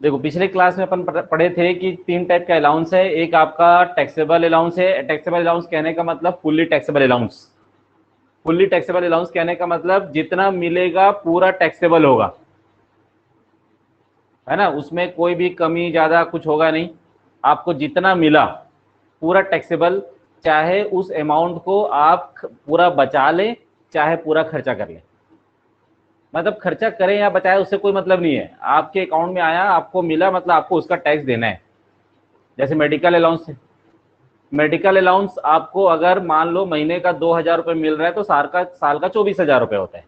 देखो पिछले क्लास में अपन पढ़े थे कि 3 टाइप का अलाउंस है। एक आपका टैक्सेबल अलाउंस है। टैक्सेबल अलाउंस कहने का मतलब fully taxable allowance. Fully taxable allowance कहने का मतलब जितना मिलेगा पूरा टैक्सेबल होगा, है ना, उसमें कोई भी कमी ज्यादा कुछ होगा नहीं। आपको जितना मिला पूरा टैक्सेबल, चाहे उस अमाउंट को आप पूरा बचा लें चाहे पूरा खर्चा कर लें। मतलब खर्चा करें या बचाए उससे कोई मतलब नहीं है, आपके अकाउंट में आया आपको मिला मतलब आपको उसका टैक्स देना है। जैसे मेडिकल अलाउंस है। मेडिकल अलाउंस आपको अगर मान लो महीने का 2,000 रुपये मिल रहा है तो साल का 24,000 रुपये होता है।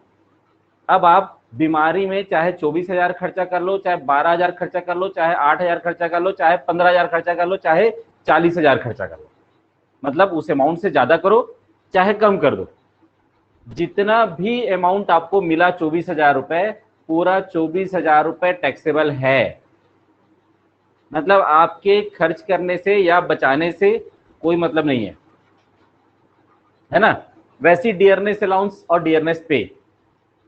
अब आप बीमारी में चाहे 24,000 खर्चा कर लो, चाहे 12,000 खर्चा कर लो, चाहे 8,000 खर्चा कर लो, चाहे 15,000 खर्चा कर लो, चाहे 40,000 खर्चा कर लो, मतलब उस अमाउंट से ज्यादा करो चाहे कम कर दो, जितना भी अमाउंट आपको मिला 24,000 रुपये, पूरा 24,000 रुपये टैक्सेबल है। मतलब आपके खर्च करने से या बचाने से कोई मतलब नहीं है ना। वैसी डियरनेस अलाउंस और डियरनेस पे,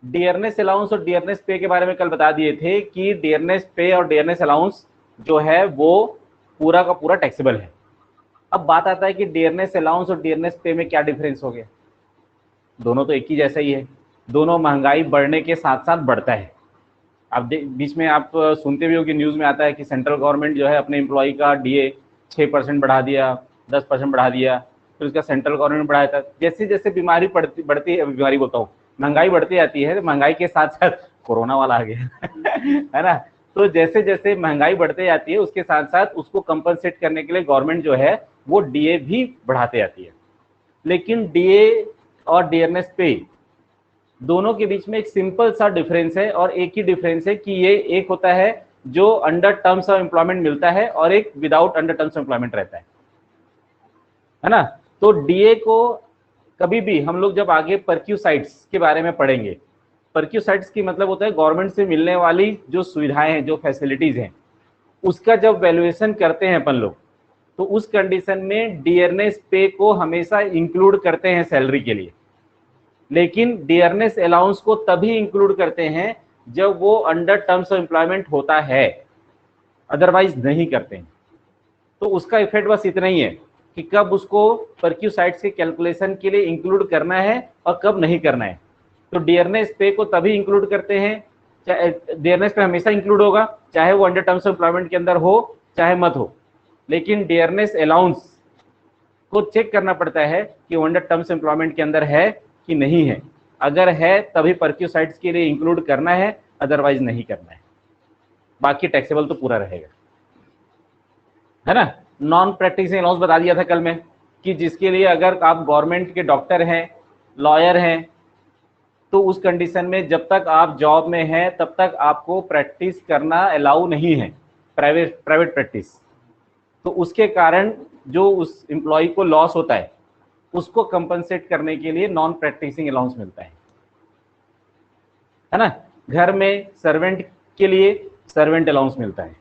डियरनेस अलाउंस और डियरनेस पे के बारे में कल बता दिए थे कि डियरनेस पे और डियरनेस अलाउंस जो है वो पूरा का पूरा टैक्सेबल है। अब बात आता है कि डियरनेस अलाउंस और डियरनेस पे में क्या डिफरेंस हो गया। दोनों तो एक ही जैसा ही है, दोनों महंगाई बढ़ने के साथ साथ बढ़ता है। आप बीच में आप सुनते भी हो कि न्यूज में आता है कि सेंट्रल गवर्नमेंट जो है अपने एम्प्लॉय का डीए 6% बढ़ा दिया, 10% बढ़ा दिया, फिर उसका सेंट्रल गवर्नमेंट बढ़ाया था। जैसे जैसे बीमारी बढ़ती बढ़ती है, बीमारी बोलता हूँ, महंगाई बढ़ती जाती है, महंगाई के साथ साथ कोरोना वाला आ गया है ना। तो जैसे जैसे महंगाई बढ़ते जाती है उसके साथ साथ उसको कंपनसेट करने के लिए गवर्नमेंट जो है वो डीए भी बढ़ाते जाती है। लेकिन डीए और डियरनेस पे दोनों के बीच में एक सिंपल सा डिफरेंस है, और एक ही डिफरेंस है कि ये एक होता है जो अंडर टर्म्स ऑफ एम्प्लॉयमेंट मिलता है और एक without under terms of employment रहता है ना। तो डीए को कभी भी हम लोग जब आगे परक्यूसाइट्स के बारे में पढ़ेंगे, परक्यूसाइट्स की मतलब होता है गवर्नमेंट से मिलने वाली जो सुविधाएं हैं, जो फैसिलिटीज हैं, उसका जब वैल्यूएशन करते हैं अपन लोग, तो उस कंडीशन में डियरनेस पे को हमेशा इंक्लूड करते हैं सैलरी के लिए। लेकिन डियरनेस अलाउंस को तभी इंक्लूड करते हैं जब वो अंडर टर्म्स ऑफ एम्प्लॉयमेंट होता है, अदरवाइज नहीं करते हैं। तो उसका इफेक्ट बस इतना ही है कि कब उसको परक्यूसाइट्स के कैलकुलेशन के लिए इंक्लूड करना है और कब नहीं करना है। तो डियरनेस पे को तभी इंक्लूड करते हैं, डियरनेस पे हमेशा इंक्लूड होगा चाहे वो अंडर टर्म्स ऑफ एम्प्लॉयमेंट के अंदर हो चाहे मत हो। लेकिन डियरनेस अलाउंस को चेक करना पड़ता है कि वो अंडर टर्म्स एम्प्लॉयमेंट के अंदर है कि नहीं है। अगर है तभी परक्यूसाइट्स के लिए इंक्लूड करना है, अदरवाइज नहीं करना है। बाकी टैक्सेबल तो पूरा रहेगा, है ना। नॉन प्रैक्टिसिंग अलाउंस बता दिया था कल में कि जिसके लिए अगर आप गवर्नमेंट के डॉक्टर हैं, लॉयर हैं, तो उस कंडीशन में जब तक आप जॉब में हैं तब तक आपको प्रैक्टिस करना अलाउ नहीं है, प्राइवेट प्राइवेट प्रैक्टिस। तो उसके कारण जो उस एम्प्लॉय को लॉस होता है उसको कंपनसेट करने के लिए नॉन प्रैक्टिसिंग अलाउंस मिलता है ना। घर में सर्वेंट के लिए सर्वेंट अलाउंस मिलता है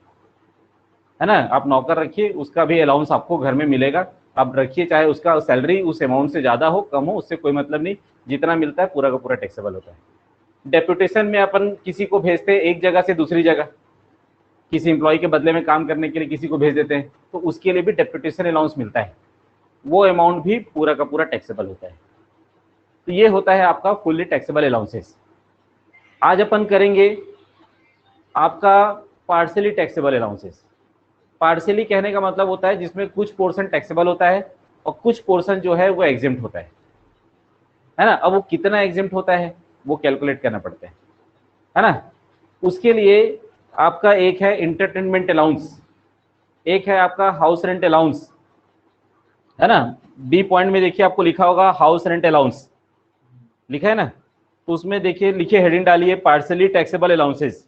ना। आप नौकर रखिए उसका भी अलाउंस आपको घर में मिलेगा, आप रखिए चाहे उसका सैलरी उस अमाउंट से ज्यादा हो कम हो, उससे कोई मतलब नहीं, जितना मिलता है पूरा का पूरा टैक्सेबल होता है। डेप्यूटेशन में अपन किसी को भेजते हैं एक जगह से दूसरी जगह, किसी एम्प्लॉय के बदले में काम करने के लिए किसी को भेज देते हैं, तो उसके लिए भी डेप्यूटेशन अलाउंस मिलता है, वो अमाउंट भी पूरा का पूरा टैक्सेबल होता है। तो ये होता है आपका फुल्ली टैक्सेबल अलाउंसेस। आज अपन करेंगे आपका पार्शियली टैक्सेबल अलाउंसेस। पार्शियली कहने का मतलब होता है जिसमें कुछ पोर्शन टैक्सेबल होता है और कुछ पोर्शन जो है वो एग्जेम्प्ट होता है ना। अब वो कितना एग्जेम्प्ट होता है वो कैलकुलेट करना पड़ता है ना। उसके लिए आपका एक है इंटरटेनमेंट अलाउंस, एक है आपका हाउस रेंट अलाउंस, है ना। बी पॉइंट में देखिए आपको लिखा होगा हाउस रेंट अलाउंस, लिखा है ना। तो उसमें देखिए लिखिए हेडिंग डालिए partially taxable allowances,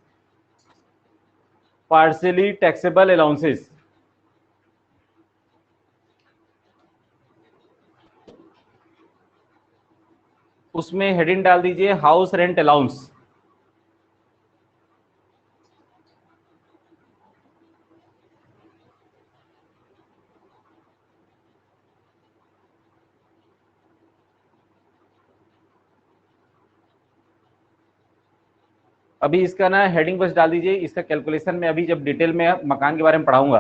partially taxable allowances. उसमें हेडिंग डाल दीजिए हाउस रेंट अलाउंस। अभी इसका ना हेडिंग बस डाल दीजिए, इसका कैलकुलेशन में अभी जब डिटेल में मकान के बारे में पढ़ाऊंगा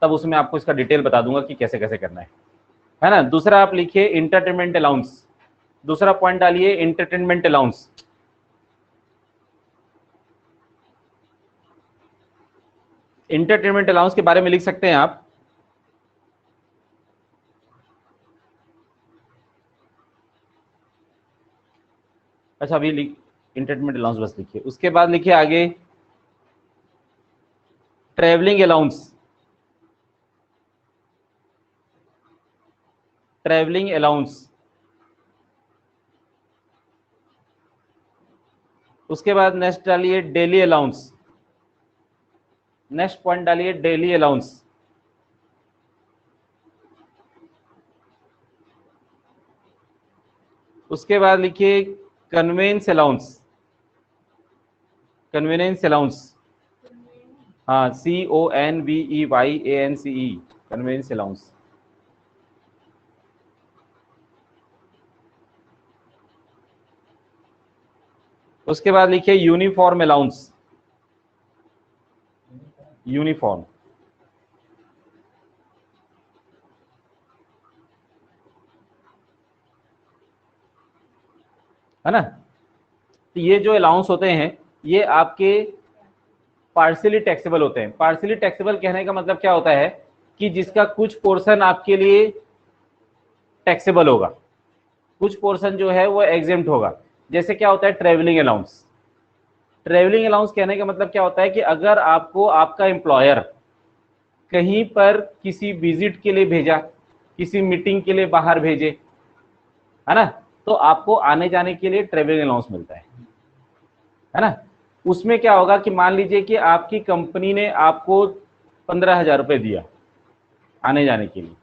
तब उसमें आपको इसका डिटेल बता दूंगा कि कैसे कैसे करना है ना। दूसरा आप लिखिए इंटरटेनमेंट अलाउंस, दूसरा पॉइंट डालिए इंटरटेनमेंट अलाउंस। इंटरटेनमेंट अलाउंस के बारे में लिख सकते हैं आप, अच्छा अभी इंटरटेनमेंट अलाउंस बस लिखिए। उसके बाद लिखिए आगे ट्रैवलिंग अलाउंस, ट्रैवलिंग अलाउंस। उसके बाद नेक्स्ट डालिए डेली अलाउंस, नेक्स्ट पॉइंट डालिए डेली अलाउंस। उसके बाद लिखिए कन्वेंस अलाउंस, कन्वीनियंस अलाउंस, हाँ CONVEYANCE, कन्वेंस अलाउंस। उसके बाद लिखिए यूनिफॉर्म अलाउंस, यूनिफॉर्म, है ना। तो ये जो अलाउंस होते हैं ये आपके पार्शियली टैक्सेबल होते हैं। पार्शियली टैक्सेबल कहने का मतलब क्या होता है कि जिसका कुछ पोर्शन आपके लिए टैक्सेबल होगा, कुछ पोर्शन जो है वो एग्जेम्प्ट होगा। जैसे क्या होता है ट्रेवलिंग अलाउंस, ट्रेवलिंग अलाउंस कहने का मतलब क्या होता है कि अगर आपको आपका एम्प्लॉयर कहीं पर किसी विजिट के लिए भेजा, किसी मीटिंग के लिए बाहर भेजे, है ना, तो आपको आने जाने के लिए ट्रेवलिंग अलाउंस मिलता है ना। उसमें क्या होगा कि मान लीजिए कि आपकी कंपनी ने आपको 15,000 रुपये दिया आने जाने के लिए,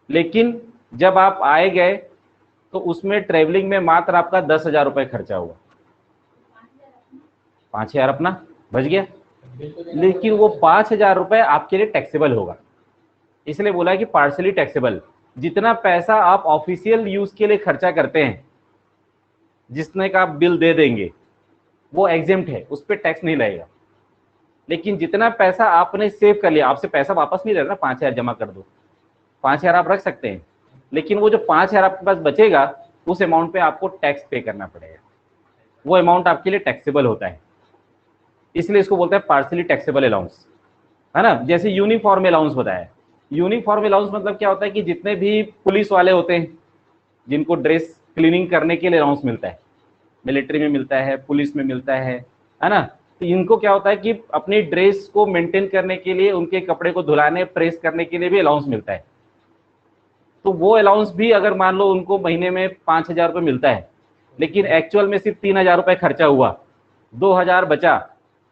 लेकिन जब आप आए गए तो उसमें ट्रेवलिंग में मात्र आपका 10,000 रुपये खर्चा हुआ, 5,000 अपना बच गया, लेकिन वो 5,000 रुपये आपके लिए टैक्सेबल होगा। इसलिए बोला है कि पार्शली टैक्सेबल। जितना पैसा आप ऑफिशियल यूज के लिए खर्चा करते हैं, जिसने का आप बिल दे देंगे, वो एग्जेम्प्ट है, उस पर टैक्स नहीं लगेगा। लेकिन जितना पैसा आपने सेव कर लिया, आपसे पैसा वापस नहीं रहना, 5,000 जमा कर दो, 5,000 आप रख सकते हैं, लेकिन वो जो 5,000 आपके पास बचेगा उस अमाउंट पे आपको टैक्स पे करना पड़ेगा। वो अमाउंट आपके लिए टैक्सेबल होता है, इसलिए इसको बोलते हैं पार्शियली टैक्सेबल अलाउंस, है ना। जैसे यूनिफॉर्म अलाउंस बताया, यूनिफॉर्म अलाउंस मतलब क्या होता है कि जितने भी पुलिस वाले होते हैं जिनको ड्रेस क्लीनिंग करने के लिए अलाउंस मिलता है, मिलिट्री में मिलता है, पुलिस में मिलता है ना। तो इनको क्या होता है कि अपनी ड्रेस को मेंटेन करने के लिए, उनके कपड़े को धुलाने प्रेस करने के लिए भी अलाउंस मिलता है। तो वो अलाउंस भी अगर मान लो उनको महीने में 5,000 रुपये मिलता है, लेकिन एक्चुअल में सिर्फ 3,000 रुपये खर्चा हुआ, 2,000 बचा,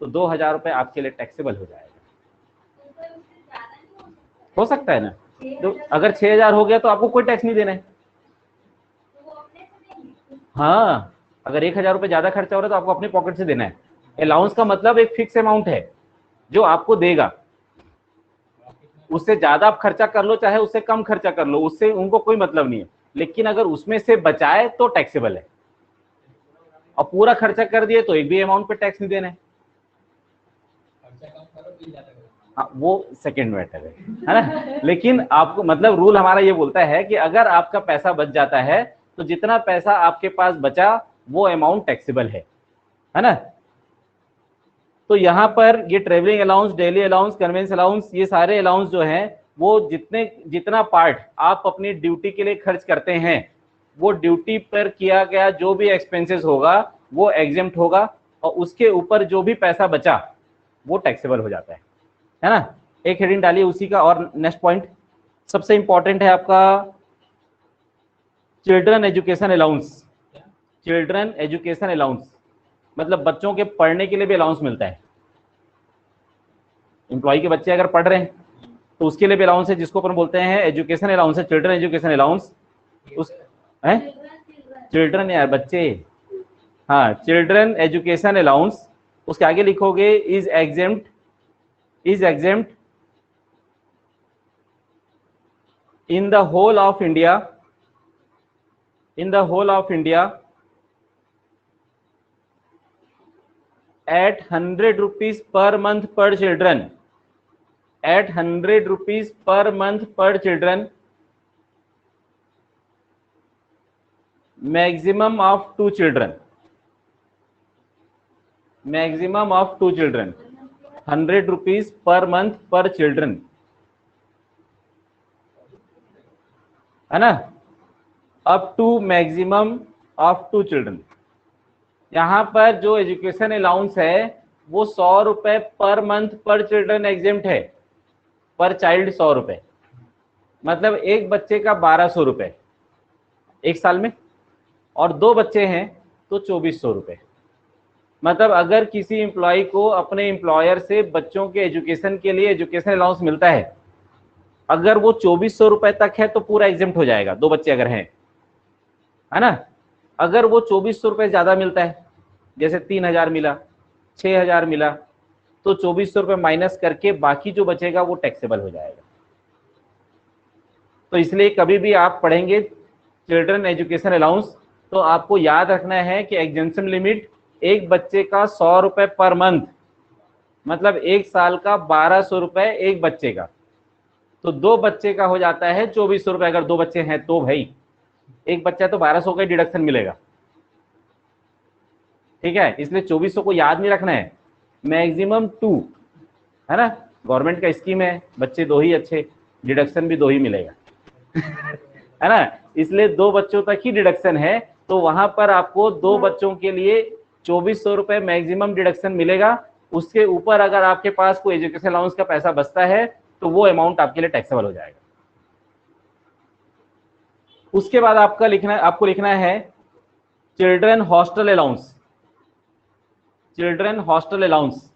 तो 2,000 रुपये आपके लिए टैक्सेबल हो जाएगा। हो सकता है ना, तो अगर 6,000 हो गया तो आपको कोई टैक्स नहीं देना है। हाँ, अगर 1,000 रुपये ज्यादा खर्चा हो रहा है तो आपको अपने पॉकेट से देना है। अलाउंस का मतलब एक फिक्स अमाउंट है जो आपको देगा, उससे ज्यादा आप खर्चा कर लो चाहे उससे कम खर्चा कर लो, उससे उनको कोई मतलब नहीं है। लेकिन अगर उसमें से बचाए तो टैक्सेबल है, और पूरा खर्चा कर दिए तो एक भी अमाउंट पे टैक्स नहीं देना है। हाँ, वो सेकेंड मैटर है ना। लेकिन आपको मतलब रूल हमारा ये बोलता है कि अगर आपका पैसा बच जाता है तो जितना पैसा आपके पास बचा वो अमाउंट टैक्सेबल है ना। तो यहाँ पर ये travelling allowance, daily allowance, convince allowance, ये सारे अलाउंस जो हैं वो जितना पार्ट आप अपनी ड्यूटी के लिए खर्च करते हैं, वो ड्यूटी पर किया गया जो भी एक्सपेंसेस होगा वो एग्जेम्प्ट होगा, और उसके ऊपर जो भी पैसा बचा वो टैक्सेबल हो जाता है ना। एक हेडिंग डालिए उसी का। और नेक्स्ट पॉइंट सबसे इंपॉर्टेंट है आपका children education allowance. Children education allowance मतलब बच्चों के पढ़ने के लिए भी अलाउंस मिलता है। एम्प्लॉय के बच्चे अगर पढ़ रहे हैं तो उसके लिए भी अलाउंस है, जिसको अपन बोलते हैं एजुकेशन अलाउंस है, चिल्ड्रन एजुकेशन अलाउंस। उस है चिल्ड्रन यार बच्चे, हाँ, चिल्ड्रन एजुकेशन अलाउंस। उसके आगे लिखोगे is exempt, is exempt in the whole of India, in the whole of India at 100 rupees per month per children, at 100 rupees per month per children, maximum of 2 children, maximum of 2 children, 100 rupees per month per children, है ना, up to maximum of 2 children. यहाँ पर जो education allowance है वो 100 रुपए per month पर children exempt है, पर चाइल्ड 100 रुपए, मतलब एक बच्चे का 1200 रुपए एक साल में, और 2 बच्चे हैं तो 2400 रुपए। मतलब अगर किसी एम्प्लॉय को अपने एम्प्लॉयर से बच्चों के एजुकेशन के लिए एजुकेशन अलाउंस मिलता है, अगर वो 2400 रुपए तक है तो पूरा एग्जेम्प्ट हो जाएगा, 2 बच्चे अगर हैं, है ना। अगर वो 2400 रुपए ज्यादा मिलता है, जैसे 3000 मिला, 6000 मिला, तो 2400 रुपए माइनस करके बाकी जो बचेगा वो टैक्सेबल हो जाएगा। तो इसलिए कभी भी आप पढ़ेंगे चिल्ड्रन एजुकेशन अलाउंस तो आपको याद रखना है कि एग्जेम्पशन लिमिट एक बच्चे का 100 रुपए पर मंथ, मतलब एक साल का 1200 रुपए एक बच्चे का, तो 2 बच्चे का हो जाता है 2400 रुपए। अगर 2 बच्चे हैं तो भाई एक बच्चा तो 1200 का डिडक्शन मिलेगा, ठीक है। इसलिए 2400 को याद नहीं रखना है, मैक्सिमम 2, है ना, गवर्नमेंट का स्कीम है, बच्चे 2 ही अच्छे, डिडक्शन भी 2 ही मिलेगा है ना। इसलिए 2 बच्चों तक ही डिडक्शन है, तो वहां पर आपको 2 बच्चों के लिए 2400 रुपए मैक्सिमम डिडक्शन मिलेगा। उसके ऊपर अगर आपके पास कोई एजुकेशन अलाउंस का पैसा बचता है तो वो अमाउंट आपके लिए टैक्सेबल हो जाएगा। उसके बाद आपको लिखना है children hostel allowance, children hostel allowance.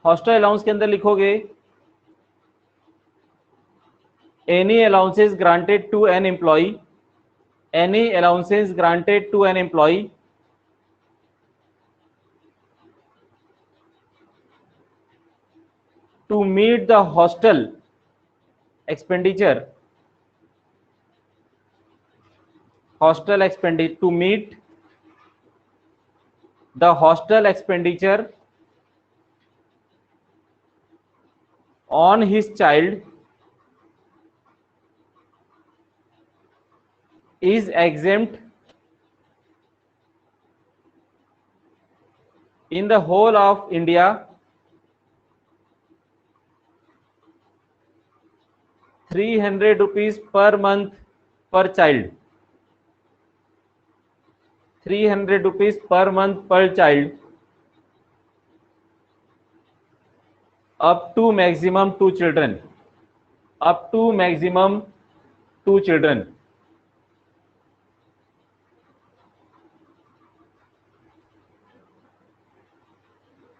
Hostel allowance के अंदर लिखोगे any allowances granted to an employ, any allowances granted to an employ to meet the hostel expenditure, to meet the hostel expenditure on his child is exempt in the whole of India 300 rupees per month per child, 300 rupees per month per child up to maximum 2 children, up to maximum 2 children।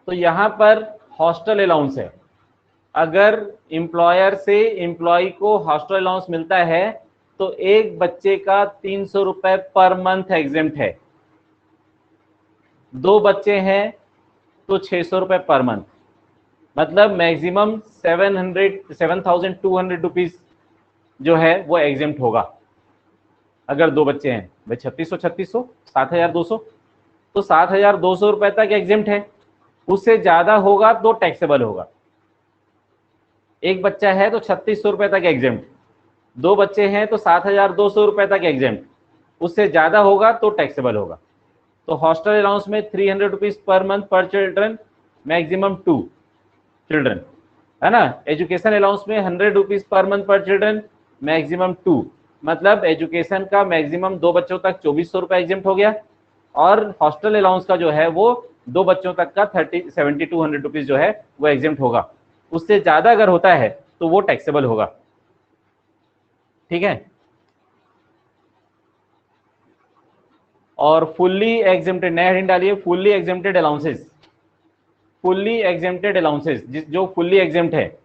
तो यहां पर hostel allowance है, अगर employer से employ को hostel allowance मिलता है तो एक बच्चे का 300 रुपए पर मंथ एग्जेम्प्ट है, 2 बच्चे हैं तो 600 रुपए पर मंथ, मतलब मैक्सिमम 7200 रुपीज जो है वो एग्जेम्प्ट होगा। अगर 2 बच्चे हैं भाई 3600 7200, तो 7200 रुपए तक एग्जेम्प्ट है, उससे ज्यादा होगा तो टैक्सेबल होगा। एक बच्चा है तो 3600 रुपए तक एग्जेम्प्ट, 2 बच्चे हैं तो 7200 रुपए तक एग्जेम्प्ट, उससे ज्यादा होगा तो टैक्सेबल होगा। तो हॉस्टल अलाउंस में 300 रुपीज पर मंथ पर चिल्ड्रन, मैक्सिमम 2 चिल्ड्रन, है ना। एजुकेशन अलाउंस में 100 रुपीज पर मंथ पर चिल्ड्रन, मैक्सिमम 2, मतलब एजुकेशन का मैक्सिमम 2 बच्चों तक 2400 रुपए एग्जेम्प्ट हो गया, और हॉस्टल अलाउंस का जो है वो 2 बच्चों तक का 7200 रुपीज जो है वो एग्जेम्प्ट होगा। उससे ज्यादा अगर होता है तो वो टैक्सेबल होगा, ठीक है। और फुल्ली एग्जेम्प्टेड, नया हेडिंग डालिए, fully exempted allowances, fully exempted allowances, जो फुल्ली एग्जेम्प्ट है।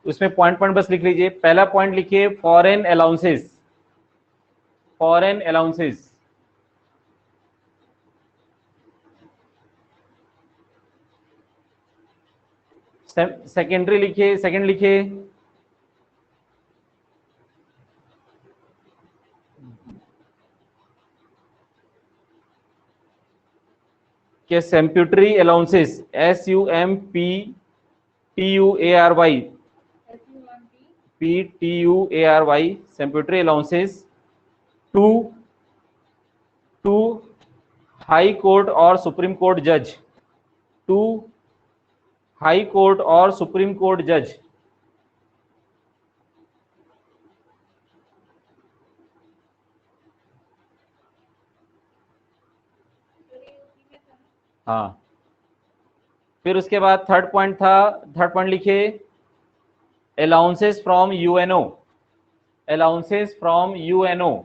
उसमें पॉइंट पॉइंट बस लिख लीजिए। पहला पॉइंट लिखिए foreign allowances, foreign allowances, secondary लिखिए, सेकंड लिखिए। के sumptuary allowances, SUMPTUARY, PTUARY, sumptuary allowances to high court और सुप्रीम कोर्ट जज, टू हाई कोर्ट और सुप्रीम कोर्ट जज। हाँ, फिर उसके बाद थर्ड पॉइंट था, थर्ड पॉइंट लिखिए, allowances from UNO, allowances from UNO,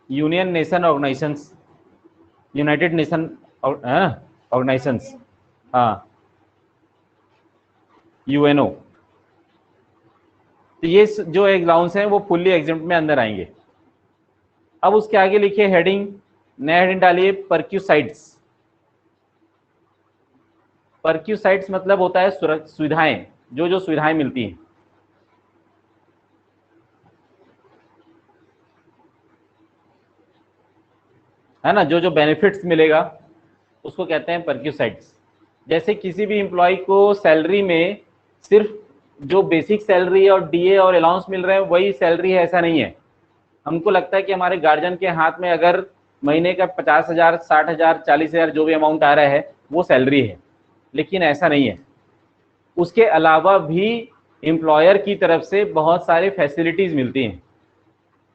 union nation organisations, united nation organisations, हाँ, यूएनओ। तो ये जो अलाउंस है वो फुल्ली एग्जेम्प्ट में अंदर आएंगे। अब उसके आगे लिखिए हेडिंग, नया हेडिंग डालिए, परक्यूसाइड्स। परक्यूसाइड्स मतलब होता है सुविधाएं, जो जो सुविधाएं मिलती हैं, है ना, जो जो बेनिफिट्स मिलेगा उसको कहते हैं परक्यूसाइड्स। जैसे किसी भी एम्प्लॉय को सैलरी में सिर्फ जो बेसिक सैलरी और डीए और अलाउंस मिल रहे हैं वही सैलरी है, ऐसा नहीं है। हमको लगता है कि हमारे गार्जियन के हाथ में अगर महीने का 50,000, 60,000, 40,000 जो भी अमाउंट आ रहा है वो सैलरी है, लेकिन ऐसा नहीं है। उसके अलावा भी एम्प्लॉयर की तरफ से बहुत सारे फैसिलिटीज मिलती हैं।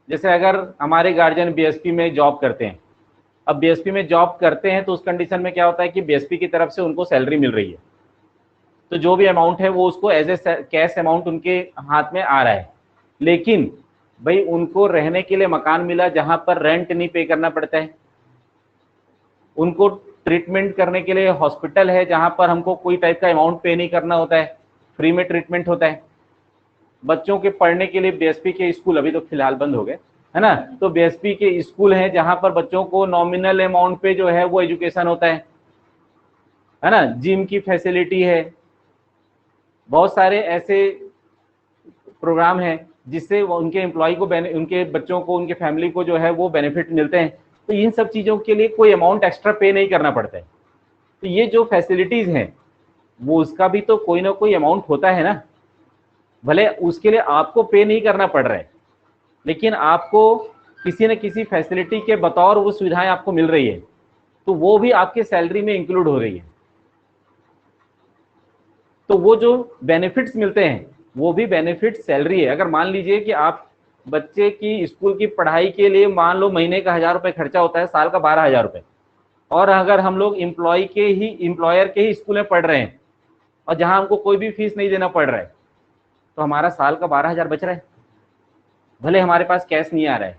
जैसे अगर हमारे गार्जियन बीएसपी में जॉब करते हैं, अब बीएसपी में जॉब करते हैं तो उस कंडीशन में क्या होता है कि बीएसपी की तरफ से उनको सैलरी मिल रही है, तो जो भी अमाउंट है वो उसको एज ए कैश अमाउंट उनके हाथ में आ रहा है। लेकिन भाई उनको रहने के लिए मकान मिला जहां पर रेंट नहीं पे करना पड़ता है, उनको ट्रीटमेंट करने के लिए हॉस्पिटल है जहां पर हमको कोई टाइप का अमाउंट पे नहीं करना होता है, फ्री में ट्रीटमेंट होता है। बच्चों के पढ़ने के लिए बीएसपी के स्कूल अभी तो फिलहाल बंद हो गए, है ना, तो बीएसपी के स्कूल हैं जहां पर बच्चों को नॉमिनल अमाउंट पे जो है वो एजुकेशन होता है ना, जिम की फैसिलिटी है, बहुत सारे ऐसे प्रोग्राम हैं जिससे उनके एम्प्लॉय को, उनके बच्चों को, उनके फैमिली को जो है वो बेनिफिट मिलते हैं। तो इन सब चीज़ों के लिए कोई अमाउंट एक्स्ट्रा पे नहीं करना पड़ता है। तो ये जो फैसिलिटीज़ हैं वो उसका भी तो कोई ना कोई अमाउंट होता है ना, भले उसके लिए आपको पे नहीं करना पड़ रहा है, लेकिन आपको किसी न किसी फैसिलिटी के बतौर वो सुविधाएं आपको मिल रही है, तो वो भी आपके सैलरी में इंक्लूड हो रही है। तो वो जो बेनिफिट्स मिलते हैं वो भी बेनिफिट सैलरी है। अगर मान लीजिए कि आप बच्चे की स्कूल की पढ़ाई के लिए मान लो महीने का 1,000 रुपये खर्चा होता है, साल का 12,000 रुपये, और अगर हम लोग एम्प्लॉयर के ही स्कूल में पढ़ रहे हैं और जहां हमको कोई भी फीस नहीं देना पड़ रहा है, तो हमारा साल का 12,000 बच रहा है। भले हमारे पास कैश नहीं आ रहा है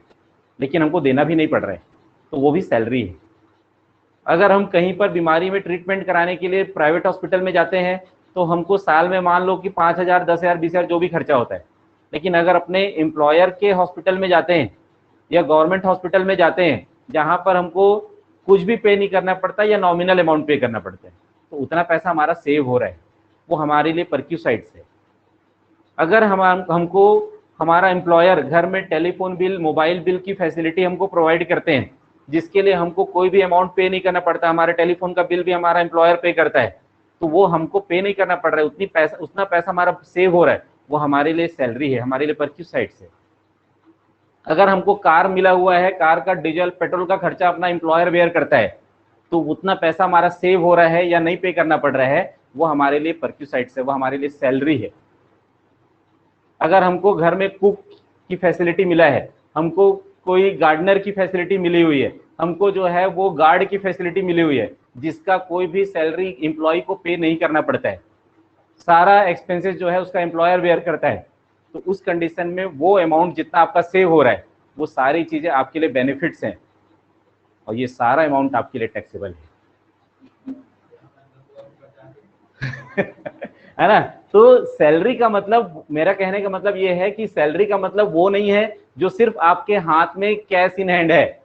लेकिन हमको देना भी नहीं पड़ रहा है, तो वो भी सैलरी है। अगर हम कहीं पर बीमारी में ट्रीटमेंट कराने के लिए प्राइवेट हॉस्पिटल में जाते हैं तो हमको साल में मान लो कि 5,000, 10,000, 20,000 जो भी खर्चा होता है, लेकिन अगर अपने एम्प्लॉयर के हॉस्पिटल में जाते हैं या गवर्नमेंट हॉस्पिटल में जाते हैं जहां पर हमको कुछ भी पे नहीं करना पड़ता या नॉमिनल अमाउंट पे करना पड़ता है, तो उतना पैसा हमारा सेव हो रहा है, वो हमारे लिए परक्यूसाइड्स है। अगर हमको हमारा एम्प्लॉयर घर में टेलीफोन बिल, मोबाइल बिल की फैसिलिटी हमको प्रोवाइड करते हैं, जिसके लिए हमको कोई भी अमाउंट पे नहीं करना पड़ता, हमारे टेलीफोन का बिल भी हमारा एम्प्लॉयर पे करता है, तो वो हमको पे नहीं करना पड़ रहा है, उतना पैसा हमारा सेव हो रहा है, वो हमारे लिए सैलरी है, हमारे लिए परक्यूसाइड्स है। अगर हमको कार मिला हुआ है, कार का डीजल पेट्रोल का खर्चा अपना एम्प्लॉयर बेयर करता है, तो उतना पैसा हमारा सेव हो रहा है या नहीं पे करना पड़ रहा है, वो हमारे लिए परक्यूसाइड्स है, वो हमारे लिए सैलरी है। अगर हमको घर में कुक की फैसिलिटी मिला है, हमको कोई गार्डनर की फैसिलिटी मिली हुई है, हमको जो है वो गार्ड की फैसिलिटी मिली हुई है, जिसका कोई भी सैलरी एम्प्लॉय को पे नहीं करना पड़ता है, सारा एक्सपेंसेस जो है उसका एम्प्लॉयर बेयर करता है, तो उस कंडीशन में वो अमाउंट जितना आपका सेव हो रहा है वो सारी चीजें आपके लिए बेनिफिट्स हैं, और ये सारा अमाउंट आपके लिए टैक्सेबल है है ना। तो सैलरी का मतलब, मेरा कहने का मतलब ये है कि सैलरी का मतलब वो नहीं है जो सिर्फ आपके हाथ में कैश इन हैंड है,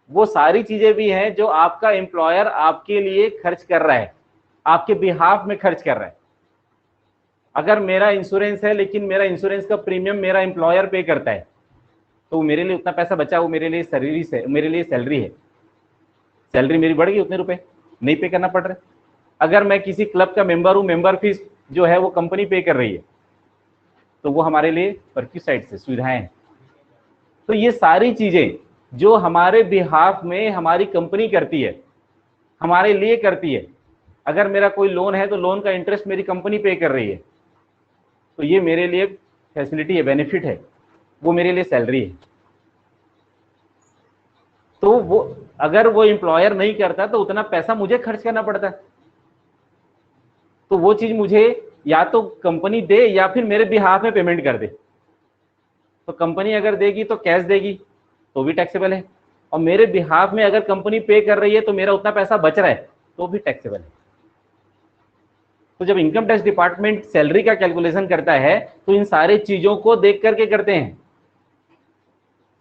वो सारी चीजें भी हैं जो आपका एम्प्लॉयर आपके लिए खर्च कर रहा है, आपके बिहाफ में खर्च कर रहा है। अगर मेरा इंश्योरेंस है लेकिन मेरा इंश्योरेंस का प्रीमियम मेरा एम्प्लॉयर पे करता है, तो मेरे लिए उतना पैसा बचा, वो मेरे लिए सैलरी है। सैलरी मेरी बढ़ गई, उतने रुपए नहीं पे करना पड़ रहा है। अगर मैं किसी क्लब का मेंबर हूं, मेंबर फीस जो है वो कंपनी पे कर रही है, तो वो हमारे लिए परक्यू साइड से सुविधाएं हैं। तो ये सारी चीजें जो हमारे बिहाफ में हमारी कंपनी करती है, हमारे लिए करती है। अगर मेरा कोई लोन है तो लोन का इंटरेस्ट मेरी कंपनी पे कर रही है, तो ये मेरे लिए फैसिलिटी है, बेनिफिट है, वो मेरे लिए सैलरी है। तो वो अगर वो एम्प्लॉयर नहीं करता तो उतना पैसा मुझे खर्च करना पड़ता है। तो वो चीज मुझे या तो कंपनी दे या फिर मेरे बिहाफ में पेमेंट कर दे। तो कंपनी अगर देगी तो कैश देगी तो भी टैक्सेबल है, और मेरे बिहाफ में अगर कंपनी पे कर रही है तो मेरा उतना पैसा बच रहा है तो भी टैक्सेबल है। तो जब इनकम टैक्स डिपार्टमेंट सैलरी का कैलकुलेशन करता है तो इन सारी चीजों को देख करके करते हैं।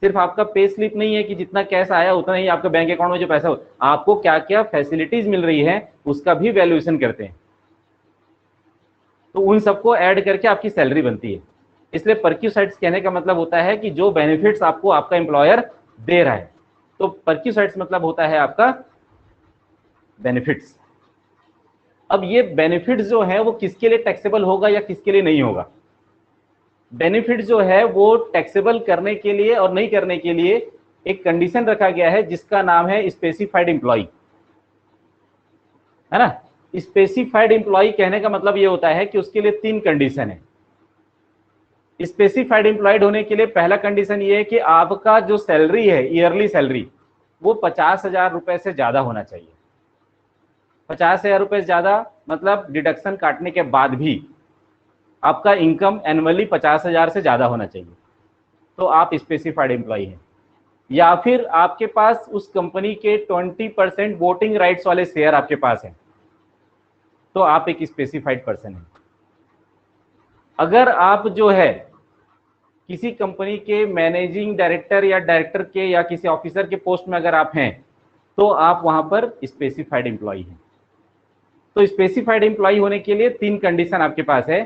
सिर्फ आपका पे स्लिप नहीं है कि जितना कैश आया उतना ही आपका बैंक अकाउंट में जो पैसा हो, आपको क्या क्या फैसिलिटीज मिल रही है उसका भी वैल्यूएशन करते हैं। तो उन सबको ऐड करके आपकी सैलरी बनती है। इसलिए परक्यूसाइट्स कहने का मतलब होता है कि जो बेनिफिट्स आपको आपका एम्प्लॉयर दे रहा है। तो परक्यूसाइट्स मतलब होता है आपका बेनिफिट्स। अब ये बेनिफिट्स जो है वो किसके लिए टैक्सेबल होगा या किसके लिए नहीं होगा? बेनिफिट जो है वो टैक्सेबल करने के लिए और नहीं करने के लिए एक कंडीशन रखा गया है जिसका नाम है स्पेसिफाइड एम्प्लॉय, है ना। स्पेसिफाइड एम्प्लॉय कहने का मतलब ये होता है कि उसके लिए 3 कंडीशन है। स्पेसिफाइड एम्प्लॉयड होने के लिए पहला कंडीशन ये है कि आपका जो सैलरी है, ईयरली सैलरी, वो 50,000 रुपए से ज्यादा होना चाहिए। 50,000 रुपए से ज्यादा मतलब डिडक्शन काटने के बाद भी आपका इनकम एनुअली 50,000 से ज्यादा होना चाहिए, तो आप स्पेसिफाइड एम्प्लॉय हैं। या फिर आपके पास उस कंपनी के 20% वोटिंग राइट्स वाले शेयर आपके पास हैं, तो आप एक स्पेसिफाइड पर्सन हैं। अगर आप जो है किसी कंपनी के मैनेजिंग डायरेक्टर या डायरेक्टर के या किसी ऑफिसर के पोस्ट में अगर आप हैं, तो आप वहां पर स्पेसिफाइड एम्प्लॉय हैं। तो स्पेसिफाइड एम्प्लॉय होने के लिए 3 कंडीशन आपके पास है।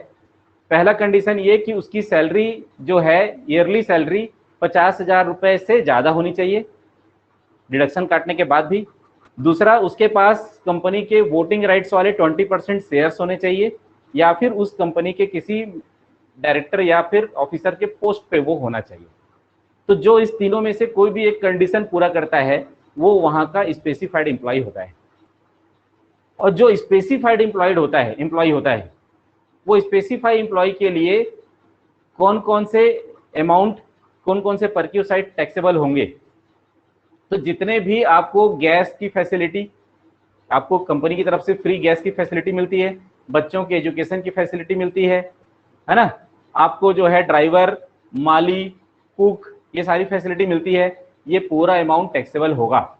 पहला कंडीशन ये कि उसकी सैलरी जो है, ईयरली सैलरी 50,000 रुपए से ज्यादा होनी चाहिए डिडक्शन काटने के बाद भी। दूसरा, उसके पास कंपनी के वोटिंग राइट्स वाले 20% शेयर्स होने चाहिए, या फिर उस कंपनी के किसी डायरेक्टर या फिर ऑफिसर के पोस्ट पे वो होना चाहिए। तो जो इस तीनों में से कोई भी एक कंडीशन पूरा करता है वो वहां का स्पेसिफाइड एम्प्लॉय होता है। और जो स्पेसिफाइड एम्प्लॉयड होता है वो स्पेसिफाइड एम्प्लॉय के लिए कौन कौन से अमाउंट, कौन कौन से परक्यूसाइट टैक्सेबल होंगे। तो जितने भी आपको गैस की फैसिलिटी, आपको कंपनी की तरफ से फ्री गैस की फैसिलिटी मिलती है, बच्चों के एजुकेशन की फैसिलिटी मिलती है ना, आपको जो है ड्राइवर, माली, कुक, ये सारी फैसिलिटी मिलती है, ये पूरा अमाउंट टैक्सेबल होगा।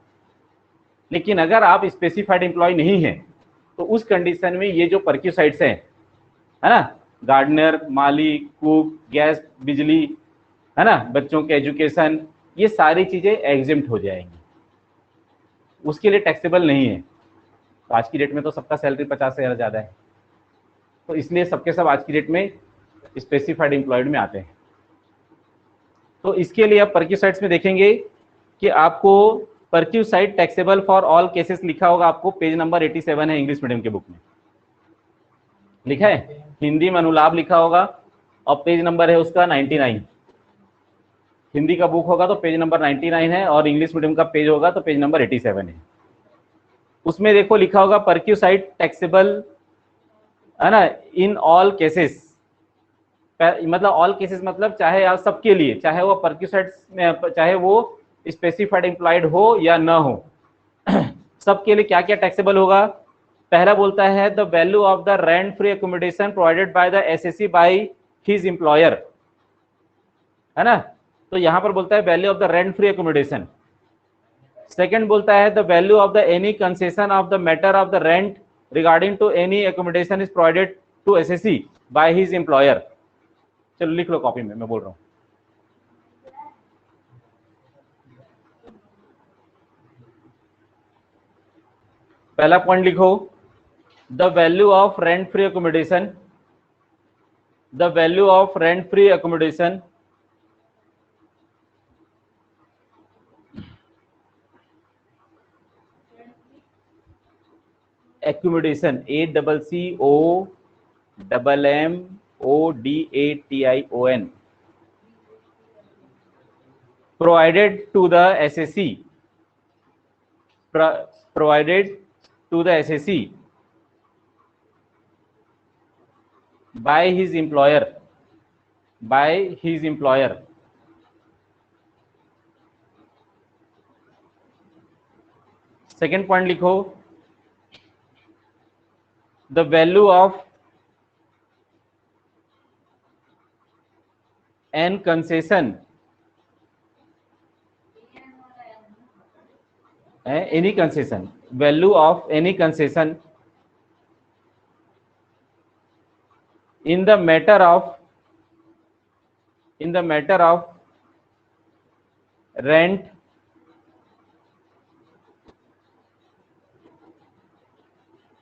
लेकिन अगर आप स्पेसिफाइड एम्प्लॉय नहीं है तो उस कंडीशन में ये जो परक्यूसाइट्स हैं, है ना, गार्डनर, माली, कुक, गैस, बिजली, है ना, बच्चों के एजुकेशन, ये सारी चीजें एग्जिम्ट हो जाएंगी, उसके लिए टैक्सेबल नहीं है। तो आज की डेट में तो सबका सैलरी 50 से ज्यादा है, तो इसलिए सबके सब आज की डेट में स्पेसिफाइड एम्प्लॉयड में आते हैं। तो इसके लिए आप परक्यूसाइट्स में देखेंगे कि आपको परक्यूसाइट टैक्सेबल फॉर ऑल केसेस लिखा होगा, आपको पेज नंबर 87 है इंग्लिश मीडियम के बुक में लिखा है, हिंदी में अनुलाभ लिखा होगा और पेज नंबर है उसका 99। हिंदी का बुक होगा तो पेज नंबर 99 है और इंग्लिश मीडियम का पेज होगा तो पेज नंबर 87 है। उसमें देखो लिखा होगा परक्यूसाइट टैक्सेबल, है ना, इन ऑल केसेस। मतलब ऑल केसेस मतलब चाहे आप सबके लिए, चाहे वो परक्यूसाइट में, चाहे वो स्पेसिफाइड एम्प्लॉयड हो या ना हो, सबके लिए क्या क्या टैक्सेबल होगा। पहला बोलता है the value of the rent free accommodation provided by the SSC by his employer, है ना। तो यहां पर बोलता है value of the rent free accommodation. Second बोलता है the value of the any concession of the matter of the rent regarding to any accommodation is provided to SSC by his employer. चलो लिख लो कॉपी में, मैं बोल रहा हूं। पहला पॉइंट लिखो, the value of rent free accommodation, the value of rent free accommodation accommodation, ACCOMMODATION, provided to the SSC, provided to the SSC by his employer, by his employer. Second point लिखो, the value of an concession, any concession, value of any concession in the matter of rent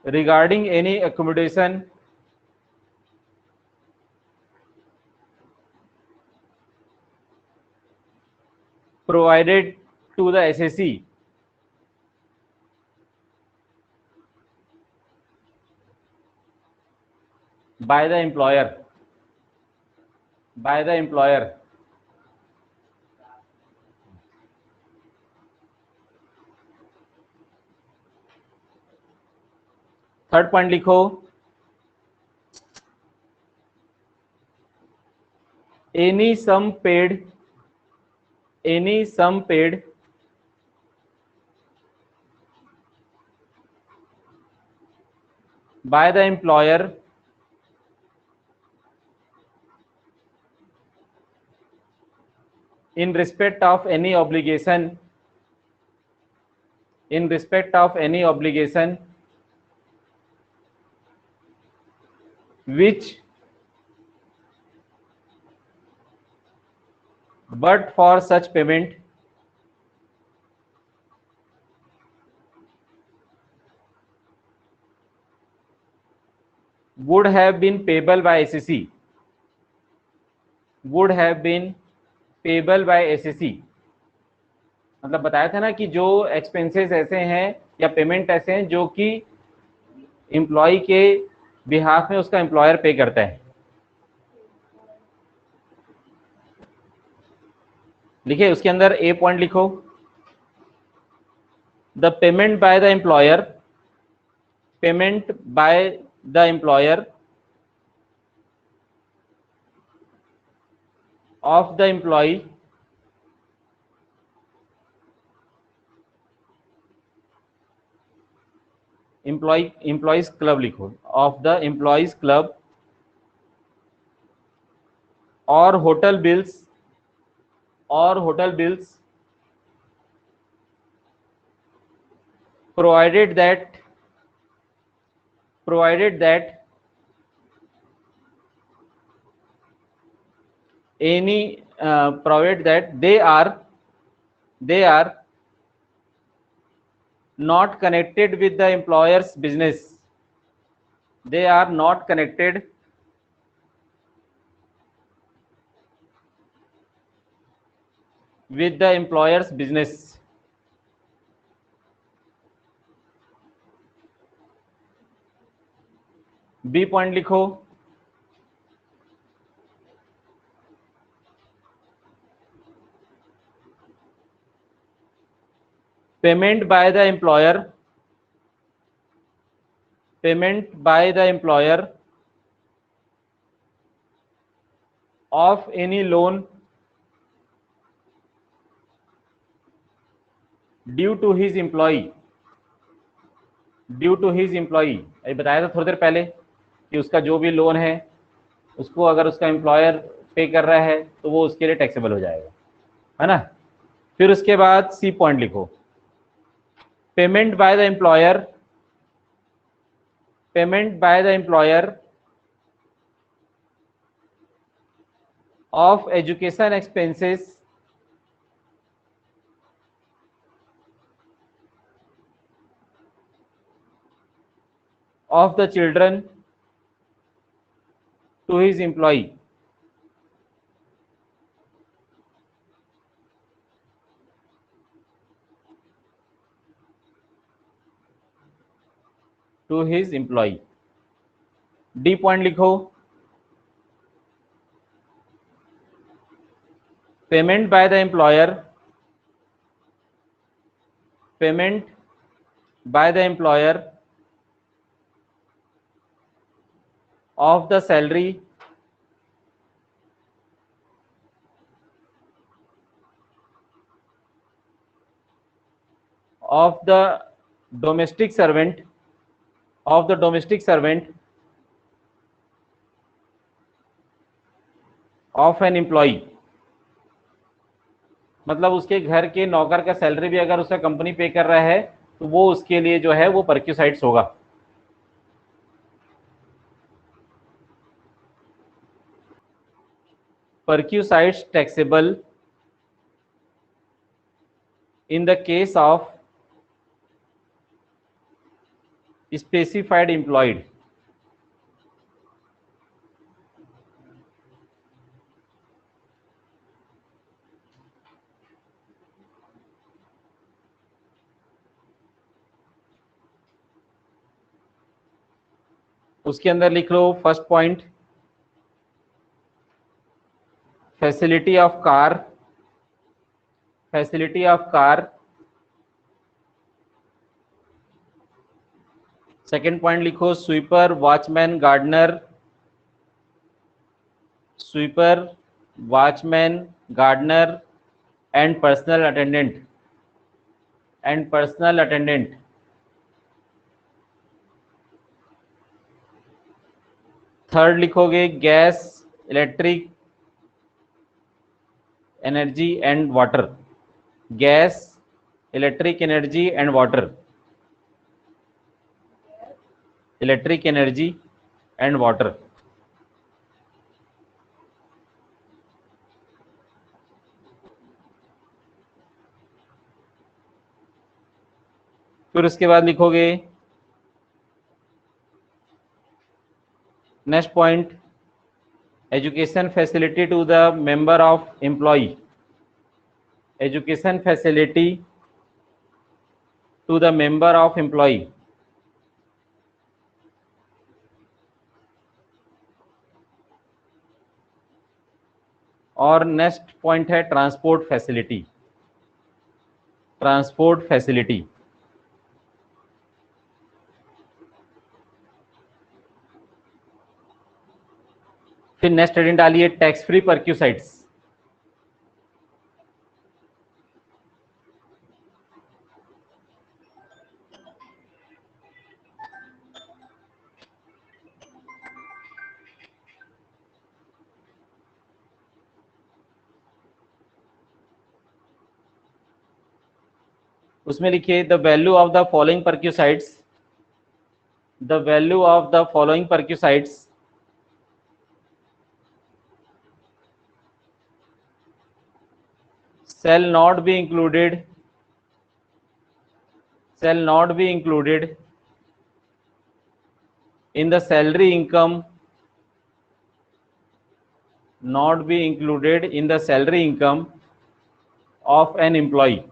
regarding any accommodation provided to the SSC by the employer, by the employer. Third point लिखो, any sum paid by the employer in respect of any obligation, in respect of any obligation which but for such payment would have been payable by SSC, would have been payable by SSC. मतलब बताया था ना कि जो expenses ऐसे हैं या payment ऐसे हैं जो कि एम्प्लॉय के बिहाफ में उसका एम्प्लॉयर पे करता है. लिखिए उसके अंदर ए पॉइंट लिखो, the payment by the employer, payment by the employer of the employ employees club लिखो, ऑफ द एम्प्लॉयज क्लब और होटल बिल्स, और hotel bills provided that any provided that they are not connected with the employer's business, they are not connected with the employer's business. B point लिखो, payment by the employer, payment by the employer of any loan due to his employ, due to his employ. ये बताया था थोड़ी देर पहले कि उसका जो भी लोन है उसको अगर उसका एम्प्लॉयर पे कर रहा है तो वो उसके लिए टैक्सेबल हो जाएगा, है ना. फिर उसके बाद सी पॉइंट लिखो, payment by the employer, payment by the employer of education expenses of the children to his employee. To his employee. D point लिखो, payment by the employer, payment by the employer of the salary of the domestic servant of an employee. मतलब उसके घर के नौकर का salary भी अगर उसका कंपनी पे कर रहा है तो वो उसके लिए जो है वो परक्यूसाइड्स होगा. Perquisites taxable in the case of specified employed. उसके अंदर लिख लो first point, facility of car, facility of car. Second point लिखो sweeper, watchman, gardener, sweeper, watchman, gardener and personal attendant, and personal attendant. Third लिखोगे gas, electric, energy and water, gas, electric energy and water, electric energy and water. फिर उसके बाद लिखोगे next point, education facility to the member of employ, education facility to the member of employ. और next point है transport facility, transport facility. फिर next heading डालिए tax free perquisites. उसमें लिखिए the value of the following perquisites, the value of the following perquisites shall not be included in the salary income, not be included in the salary income of an employee.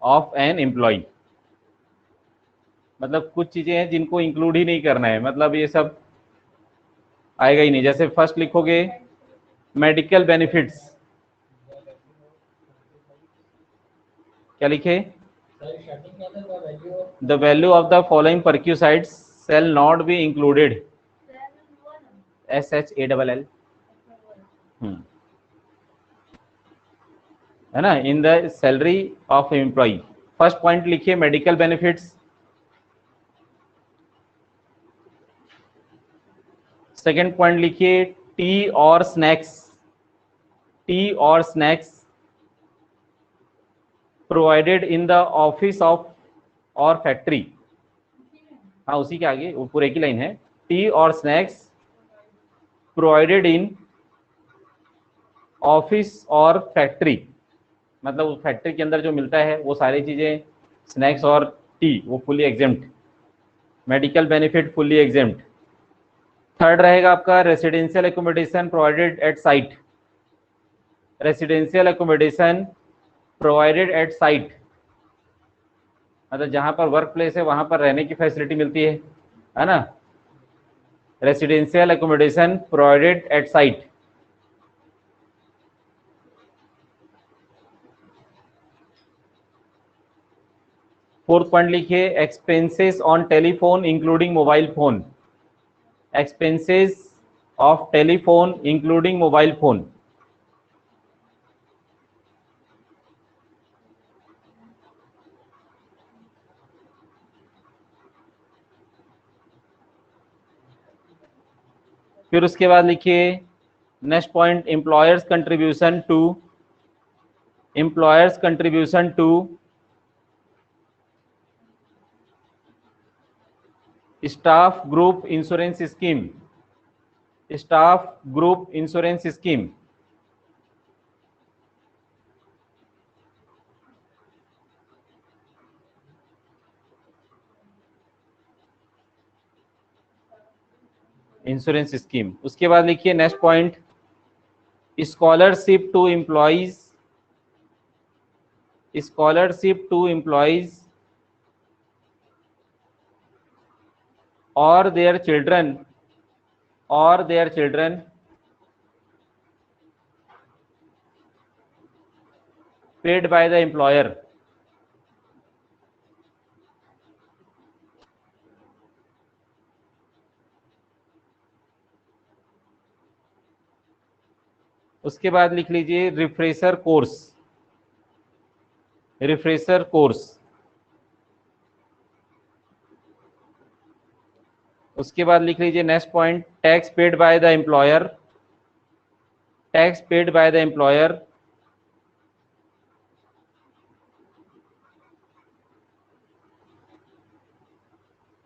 Of an employee मतलब कुछ चीजें हैं जिनको include ही नहीं करना है, मतलब ये सब आएगा ही नहीं. जैसे फर्स्ट लिखोगे मेडिकल बेनिफिट्स, क्या लिखे, the value of the following perquisites shall not be included, SHALL है ना, in the salary of employ. First point लिखिए मेडिकल बेनिफिट्स. सेकेंड पॉइंट लिखिए टी और स्नैक्स, टी और snacks provided in the office of और factory. हाँ उसी के आगे वो पूरे की लाइन है, टी और स्नैक्स प्रोवाइडेड इन ऑफिस और फैक्ट्री. मतलब उस फैक्ट्री के अंदर जो मिलता है वो सारी चीज़ें, स्नैक्स और टी, वो fully exempt. Medical benefit fully exempt. Third रहेगा आपका residential accommodation provided at site. Residential accommodation provided at site, मतलब जहां पर वर्क प्लेस है वहां पर रहने की फैसिलिटी मिलती है ना। Residential accommodation provided at site. Fourth point लिखिए, expenses on telephone including mobile phone. Expenses of telephone including mobile phone. फिर उसके बाद लिखिए next point, employer's contribution to, employer's contribution to staff group insurance scheme. Staff group insurance scheme. Insurance scheme. उसके बाद लिखिए next point, scholarship to employees, scholarship to employees और their children, और their children paid by the employer. उसके बाद लिख लीजिए refresher course, refresher course. उसके बाद लिख लीजिए next point, tax paid by the employer, tax paid by the employer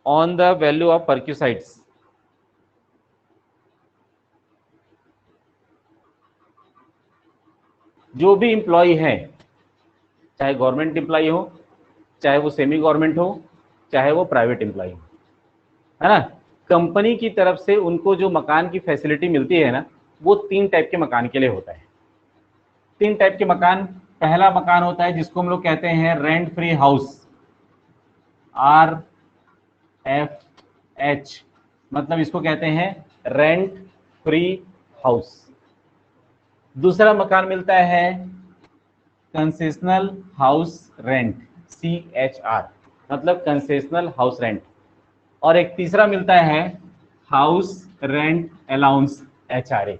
on the value of perquisites. जो भी एम्प्लॉय है, चाहे गवर्नमेंट एम्प्लॉय हो, चाहे वो सेमी गवर्नमेंट हो, चाहे वो प्राइवेट एम्प्लॉय हो, है ना, कंपनी की तरफ से उनको जो मकान की फैसिलिटी मिलती है ना, वो 3 टाइप के मकान के लिए होता है। 3 टाइप के मकान। पहला मकान होता है जिसको हम लोग कहते हैं रेंट फ्री हाउस, RFH, मतलब इसको कहते हैं रेंट फ्री हाउस। दूसरा मकान मिलता है कंसेशनल हाउस रेंट, CHR, मतलब कंसेशनल हाउस रेंट। और एक तीसरा मिलता है house rent allowance, HRA।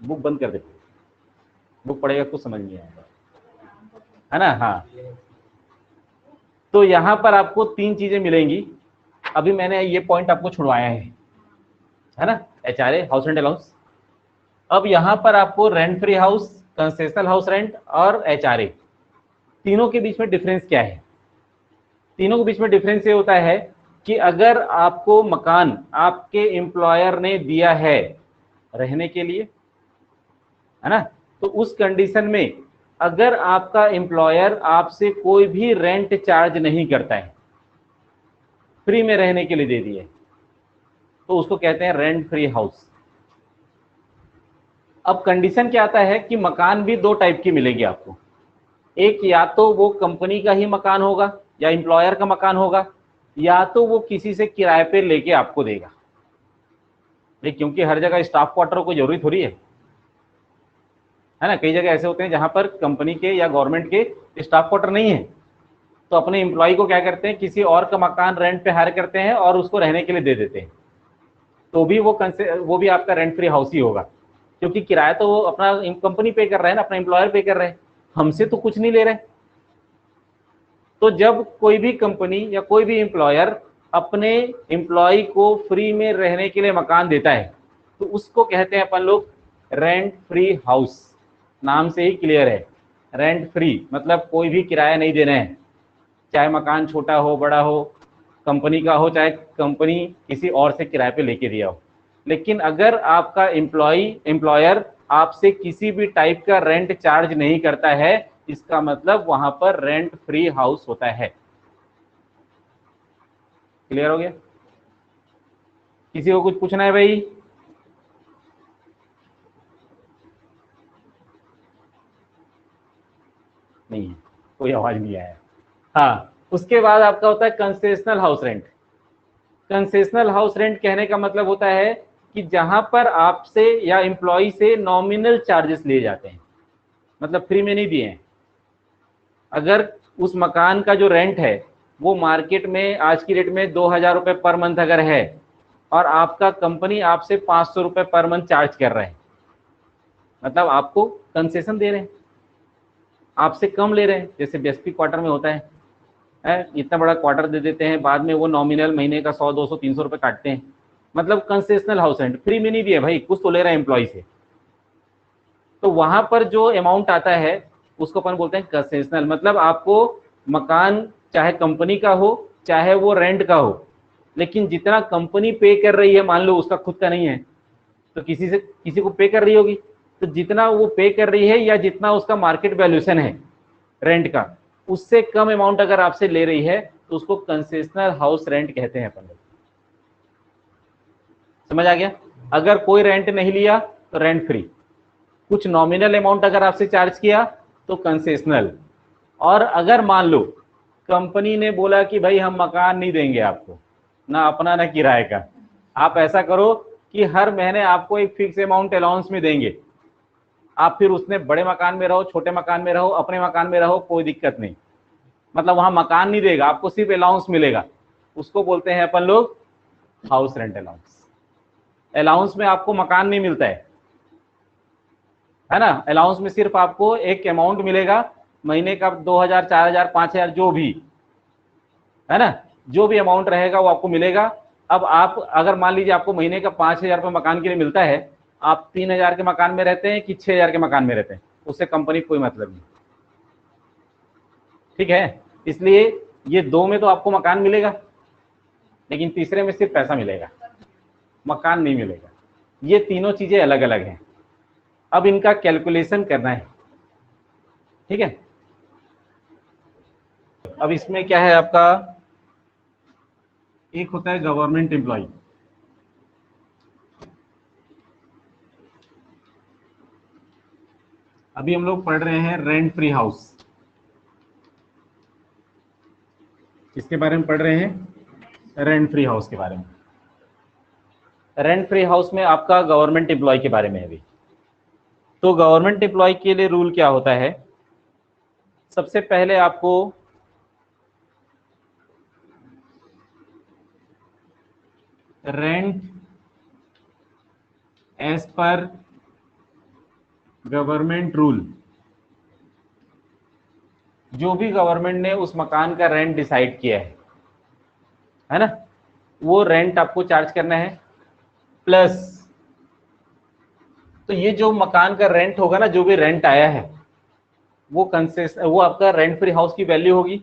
Book बंद कर दे, बुक पढ़ेगा कुछ समझ नहीं आएगा, है ना। हाँ, तो यहां पर आपको 3 चीजें मिलेंगी। अभी मैंने ये पॉइंट आपको छुड़वाया है ना, HRA, हाउस रेंट अलाउंस। अब यहां पर आपको rent free house, concessional house rent और HRA, तीनों के बीच में डिफरेंस क्या है? तीनों के बीच में डिफरेंस ये होता है कि अगर आपको मकान आपके एम्प्लॉयर ने दिया है रहने के लिए, है ना, तो उस कंडीशन में अगर आपका एम्प्लॉयर आपसे कोई भी रेंट चार्ज नहीं करता है, फ्री में रहने के लिए दे दिए, तो उसको कहते हैं रेंट फ्री हाउस। अब कंडीशन क्या आता है कि मकान भी 2 टाइप की मिलेगी आपको। एक, या तो वो कंपनी का ही मकान होगा या एम्प्लॉयर का मकान होगा, या तो वो किसी से किराए पे लेके आपको देगा। लेकिन क्योंकि हर जगह स्टाफ क्वार्टर कोई जरूरी थोड़ी है ना, कई जगह ऐसे होते हैं जहां पर कंपनी के या गवर्नमेंट के स्टाफ क्वार्टर नहीं है, तो अपने एम्प्लॉय को क्या करते हैं, किसी और का मकान रेंट पे हायर करते हैं और उसको रहने के लिए दे देते हैं, तो भी वो भी आपका रेंट फ्री हाउस ही होगा, क्योंकि किराया तो वो अपना कंपनी पे कर रहा है ना, अपना एम्प्लॉयर पे कर रहे हैं, हमसे तो कुछ नहीं ले रहे। तो जब कोई भी कंपनी या कोई भी एम्प्लॉयर अपने एम्प्लॉय को फ्री में रहने के लिए मकान देता है, तो उसको कहते हैं अपन लोग रेंट फ्री हाउस। नाम से ही क्लियर है, रेंट फ्री मतलब कोई भी किराया नहीं देना है, चाहे मकान छोटा हो बड़ा हो, कंपनी का हो चाहे कंपनी किसी और से किराए पे लेके दिया हो। लेकिन अगर आपका एम्प्लॉयर आपसे किसी भी टाइप का रेंट चार्ज नहीं करता है, इसका मतलब वहां पर रेंट फ्री हाउस होता है। क्लियर हो गया? किसी को कुछ पूछना है भाई? नहीं है, कोई आवाज नहीं आया। हाँ, उसके बाद आपका होता है concessional house rent. Concessional house rent कहने का मतलब होता है कि जहां पर आपसे या एम्प्लॉय से नॉमिनल चार्जेस लिए जाते हैं, मतलब फ्री में नहीं दिए हैं। अगर उस मकान का जो रेंट है वो मार्केट में आज की रेट में 2,000 रुपये पर मंथ अगर है, और आपका कंपनी आपसे 500 रुपये पर मंथ चार्ज कर रहे हैं, मतलब आपको कंसेशन दे रहे हैं, आपसे कम ले रहे हैं। जैसे बेस्पी क्वार्टर में होता है, इतना बड़ा क्वार्टर दे देते हैं, बाद में वो नॉमिनल महीने का 100, 200, 300 रुपये काटते हैं। मतलब कंसेशनल हाउस रेंट, फ्री में नहीं दिए भाई, कुछ तो ले रहे हैं एम्प्लॉय से। तो वहां पर जो अमाउंट आता है उसको अपन बोलते हैं कंसेशनल। मतलब आपको मकान चाहे कंपनी का हो चाहे वो रेंट का हो, लेकिन जितना कंपनी पे कर रही है, मान लो उसका खुद का नहीं है तो किसी को पे कर रही होगी, तो जितना वो पे कर रही है या जितना उसका मार्केट वैल्यूएशन है रेंट का, उससे कम अमाउंट अगर आपसे ले रही है तो उसको कंसेशनल हाउस रेंट कहते हैं अपन लोग। समझ आ गया? अगर कोई रेंट नहीं लिया तो रेंट फ्री, कुछ नॉमिनल अमाउंट अगर आपसे चार्ज किया तो कंसेशनल। और अगर मान लो कंपनी ने बोला कि भाई हम मकान नहीं देंगे आपको, ना अपना ना किराए का, आप ऐसा करो कि हर महीने आपको एक फिक्स अमाउंट अलाउंस में देंगे, आप फिर उसने बड़े मकान में रहो, छोटे मकान में रहो, अपने मकान में रहो, कोई दिक्कत नहीं। मतलब वहां मकान नहीं देगा आपको, सिर्फ अलाउंस मिलेगा, उसको बोलते हैं अपन लोग हाउस रेंट अलाउंस। अलाउंस में आपको मकान नहीं मिलता है ना, अलाउंस में सिर्फ आपको एक अमाउंट मिलेगा महीने का, 2,000, 4,000, 5,000, जो भी है ना, जो भी अमाउंट रहेगा वो आपको मिलेगा। अब आप अगर मान लीजिए आपको महीने का 5,000 रुपये मकान के लिए मिलता है, आप 3,000 के मकान में रहते हैं कि 6,000 के मकान में रहते हैं, उससे कंपनी कोई मतलब नहीं। ठीक है, इसलिए ये दो में तो आपको मकान मिलेगा, लेकिन तीसरे में सिर्फ पैसा मिलेगा, मकान नहीं मिलेगा। ये तीनों चीजें अलग अलग हैं, अब इनका कैलकुलेशन करना है। ठीक है, अब इसमें क्या है आपका, एक होता है गवर्नमेंट एम्प्लॉय। अभी हम लोग पढ़ रहे हैं रेंट फ्री हाउस, किसके बारे में पढ़ रहे हैं? रेंट फ्री हाउस के बारे में। रेंट फ्री हाउस में आपका गवर्नमेंट एम्प्लॉय के बारे में है अभी। तो गवर्नमेंट एम्प्लॉय के लिए रूल क्या होता है? सबसे पहले आपको rent as per government rule, जो भी गवर्नमेंट ने उस मकान का रेंट डिसाइड किया है ना, वो रेंट आपको चार्ज करना है। प्लस तो ये जो मकान का रेंट होगा ना, जो भी रेंट आया है वो आपका रेंट फ्री हाउस की वैल्यू होगी।